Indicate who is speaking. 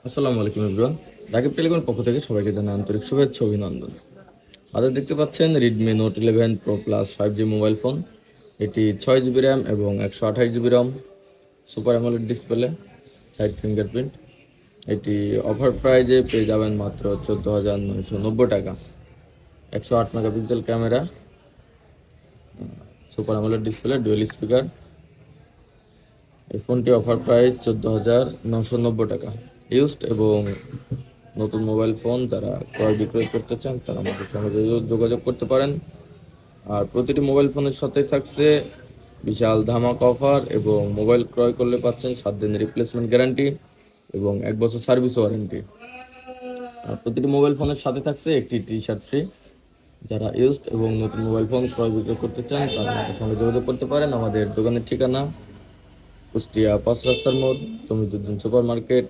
Speaker 1: আসসালামু আলাইকুম এভরিওয়ান। রাকিব টেলিকমের পক্ষ থেকে সবাইকে জানাই আন্তরিক শুভেচ্ছা অভিনন্দন। আমাদের দেখতে পাচ্ছেন Redmi note 11 pro plus 5G mobile phone. এটি 6 জিবি র্যাম এবং 128 GB ROM, super AMOLED display, side fingerprint. এটি অফার প্রাইজে পেয়ে যাবেন মাত্র 14,990 টাকা। 108 megapixel camera, super AMOLED display, dual speaker. এই ফোনটি অফার প্রাইস 14,990 টাকা। ইউজড এবং নতুন মোবাইল ফোন যারা ক্রয় বিক্রয় করতে চান তারা আমাদের সঙ্গে যোগাযোগ করতে পারেন। আর প্রতিটি মোবাইল ফোনের সাথে থাকছে বিশাল ধামাকা অফার, এবং মোবাইল ক্রয় করলে পাচ্ছেন 7 দিনের রিপ্লেসমেন্ট গ্যারান্টি এবং 1 বছর সার্ভিস ওয়ারেন্টি। আর প্রতিটি মোবাইল ফোনের সাথে থাকছে একটি টি শার্ট ফ্রি। যারা ইউজড এবং নতুন মোবাইল ফোন ক্রয় বিক্রয় করতে চান তারা আমাদের সঙ্গে যোগাযোগ করতে পারেন। আমাদের দোকানের ঠিকানা কুষ্টিয়া 5 রাস্তার মোড়, তমিজুদ্দিন সুপার মার্কেট,